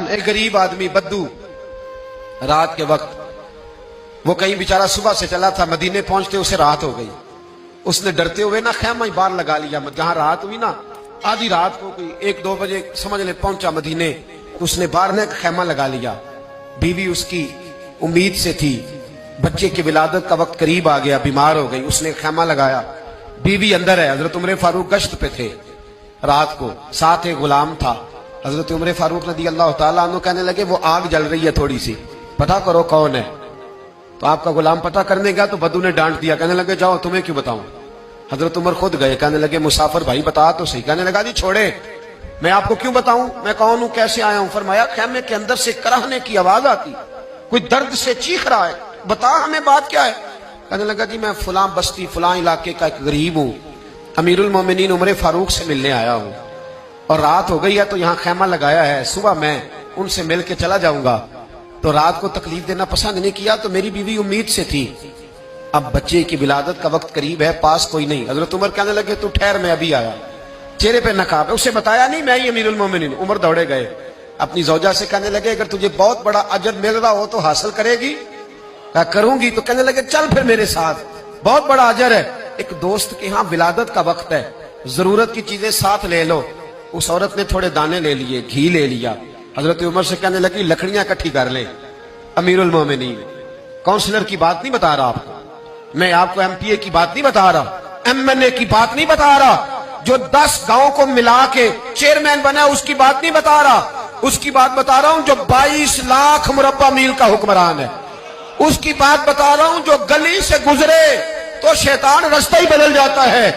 ایک غریب آدمی بدو رات کے وقت وہ کہیں بیچارہ صبح سے چلا تھا، مدینے پہنچتے اسے رات ہو گئی. اس نے ڈرتے ہوئے نا خیمہ ہی باہر لگا لیا. جہاں رات ہوئی نا آدھی رات کو کوئی 1-2 بجے سمجھ لے پہنچا مدینے، اس نے باہر نے خیمہ لگا لیا. بیوی اس کی امید سے تھی، بچے کی ولادت کا وقت قریب آ گیا، بیمار ہو گئی، اس نے خیمہ لگایا. بیوی اندر ہے. حضرت عمر فاروق گشت پہ تھے رات کو، ساتھ ایک غلام تھا. حضرت عمر فاروق رضی اللہ تعالیٰ عنہ کہنے لگے وہ آگ جل رہی ہے تھوڑی سی، پتہ کرو کون ہے. تو آپ کا غلام پتہ کرنے گیا تو بدو نے ڈانٹ دیا، کہنے لگے جاؤ تمہیں کیوں بتاؤں. حضرت عمر خود گئے، کہنے لگے مسافر بھائی بتا تو صحیح. کہنے لگا جی چھوڑے، میں آپ کو کیوں بتاؤں، میں کون ہوں، کیسے آیا ہوں. فرمایا خیمے کے اندر سے کرہنے کی آواز آتی، کوئی درد سے چیخ رہا ہے، بتا ہمیں بات کیا ہے. کہنے لگا جی میں فلاں بستی فلاں علاقے کا ایک غریب ہوں، امیر المومنین عمر فاروق سے ملنے آیا ہوں، اور رات ہو گئی ہے تو یہاں خیمہ لگایا ہے، صبح میں ان سے مل کے چلا جاؤں گا. تو رات کو تکلیف دینا پسند نہیں کیا، تو میری بیوی امید سے تھی، اب بچے کی ولادت کا وقت قریب ہے، پاس کوئی نہیں. حضرت عمر کہنے لگے تو ٹھہر میں ابھی آیا. چہرے پہ نقاب ہے، اسے بتایا نہیں میں ہی امیر المومنین. عمر دوڑے گئے اپنی زوجہ سے، کہنے لگے اگر تجھے بہت بڑا اجر مل رہا ہو تو حاصل کرے گی. کہا کروں گی. تو کہنے لگے چل پھر میرے ساتھ، بہت بڑا اجر ہے. ایک دوست کے ہاں ولادت کا وقت ہے، ضرورت کی چیزیں ساتھ لے لو. اس عورت نے تھوڑے دانے لے لیے، گھی لے لیا. حضرت عمر سے کہنے لگی لکڑیاں اکٹھی کر لیں. امیر المومنین کونسلر کی بات نہیں بتا رہا آپ کو، میں آپ کو MP A کی بات نہیں بتا رہا، MNA کی بات نہیں بتا رہا، جو 10 گاؤں کو ملا کے چیئرمین بنا اس کی بات نہیں بتا رہا. اس کی بات بتا رہا ہوں جو 22 لاکھ مربع میل کا حکمران ہے. اس کی بات بتا رہا ہوں جو گلی سے گزرے تو شیطان رستہ ہی بدل جاتا ہے.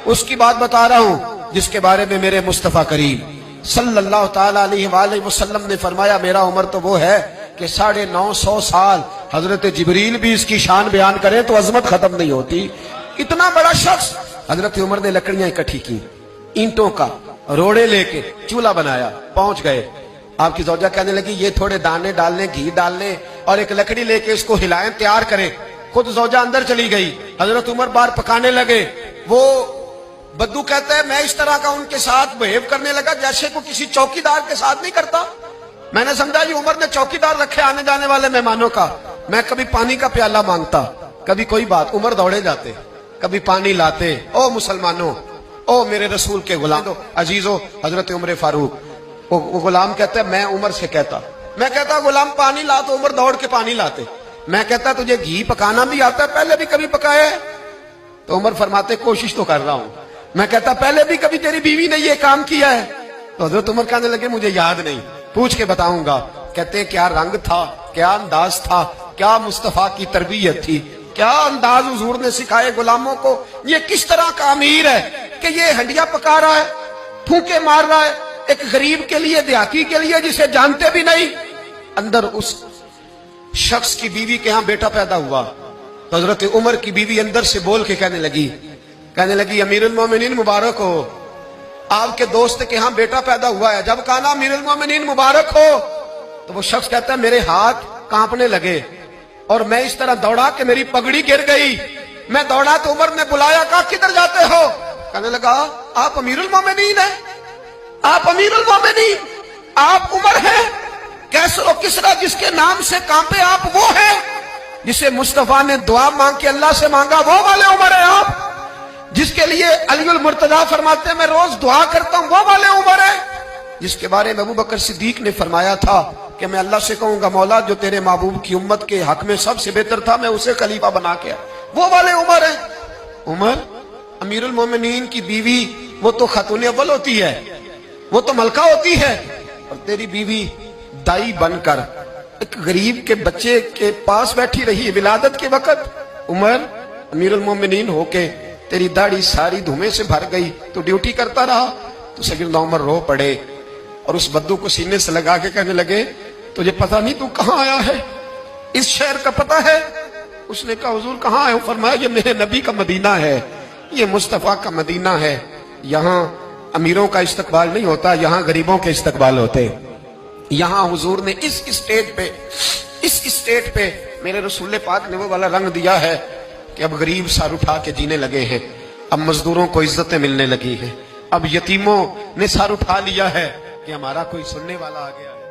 اس کی بات بتا رہا ہوں جس کے بارے میں میرے مصطفیٰ کریم صلی اللہ تعالیٰ علیہ وآلہ وسلم نے فرمایا میرا عمر تو وہ ہے کہ 950 سال حضرت جبریل بھی اس کی شان بیان کریں تو عظمت ختم نہیں ہوتی. اتنا بڑا شخص. حضرت عمر نے لکڑیاں اکٹھی کی، اینٹوں کا روڑے لے کے چولہا بنایا، پہنچ گئے. آپ کی زوجہ کہنے لگی یہ تھوڑے دانے ڈالنے، گھی ڈالنے اور ایک لکڑی لے کے اس کو ہلائیں، تیار کریں. خود زوجہ اندر چلی گئی. حضرت عمر باہر پکانے لگے. وہ بدو کہتا ہے میں اس طرح کا ان کے ساتھ بہیو کرنے لگا جیسے کو کسی چوکیدار کے ساتھ نہیں کرتا. میں نے سمجھا جی عمر نے چوکیدار رکھے آنے جانے والے مہمانوں کا. میں کبھی پانی کا پیالہ مانگتا، کبھی کوئی بات، عمر دوڑے جاتے، کبھی پانی لاتے. او مسلمانوں، او میرے رسول کے غلام عزیزو، حضرت عمر فاروق. وہ غلام کہتا ہے میں عمر سے کہتا، میں کہتا غلام پانی لا تو عمر دوڑ کے پانی لاتے. میں کہتا تجھے گھی پکانا بھی آتا ہے، پہلے بھی کبھی پکایا ہے؟ تو عمر فرماتے کوشش تو کر رہا ہوں. میں کہتا پہلے بھی کبھی تیری بیوی نے یہ کام کیا ہے؟ تو حضرت عمر کہنے لگے مجھے یاد نہیں، پوچھ کے بتاؤں گا. کہتے کیا رنگ تھا، کیا انداز تھا، کیا مصطفیٰ کی تربیت تھی، کیا انداز حضور نے سکھائے غلاموں کو. یہ کس طرح کا امیر ہے کہ یہ ہنڈیا پکا رہا ہے، پھونکے مار رہا ہے ایک غریب کے لیے، دیہاتی کے لیے جسے جانتے بھی نہیں. اندر اس شخص کی بیوی کے ہاں بیٹا پیدا ہوا تو حضرت عمر کی بیوی اندر سے بول کے کہنے لگی امیر المومنین مبارک ہو، آپ کے دوست کے ہاں بیٹا پیدا ہوا ہے. جب کہا نا امیر المومنین مبارک ہو تو وہ شخص کہتا ہے میرے ہاتھ کانپنے لگے اور میں اس طرح دوڑا کہ میری پگڑی گر گئی. میں دوڑا تو عمر نے بلایا، کہا کدھر جاتے ہو؟ کہنے لگا آپ امیر المومنین ہیں، آپ امیر المومنین، آپ عمر ہیں. کیسر و کسرا جس کے نام سے کانپے آپ وہ ہیں، جسے مصطفیٰ نے دعا مانگ کے اللہ سے مانگا وہ والے عمر ہیں آپ، جس کے لیے علی المرتضیٰ فرماتے ہیں میں روز دعا کرتا ہوں وہ والے عمر ہیں، جس کے بارے میں ابوبکر صدیق نے فرمایا تھا کہ میں اللہ سے کہوں گا مولا جو تیرے محبوب کی امت کے حق میں سب سے بہتر تھا میں اسے خلیفہ بنا کے وہ والے عمر ہیں. عمر امیر المومنین کی بیوی وہ تو خاتون اول ہوتی ہے، وہ تو ملکہ ہوتی ہے، اور تیری بیوی دائی بن کر ایک غریب کے بچے کے پاس بیٹھی رہی ولادت کے وقت. عمر امیر المومنین ہو کے تیری داڑھی ساری دھومے سے بھر گئی تو ڈیوٹی کرتا رہا. تو سیدنا عمر رو پڑے اور اس بدو کو سینے سے لگا کے کہنے لگے تجھے پتہ نہیں تو کہاں آیا ہے، اس شہر کا پتہ ہے؟ اس نے کہا حضور کہاں ہے؟ فرمایا یہ میرے نبی کا مدینہ ہے، یہ مصطفیٰ کا مدینہ ہے. یہاں امیروں کا استقبال نہیں ہوتا، یہاں غریبوں کے استقبال ہوتے. یہاں حضور نے اس اسٹیٹ پہ میرے رسول پاک نے وہ والا رنگ دیا ہے کہ اب غریب سر اٹھا کے جینے لگے ہیں، اب مزدوروں کو عزتیں ملنے لگی ہیں، اب یتیموں نے سر اٹھا لیا ہے کہ ہمارا کوئی سننے والا آ گیا ہے.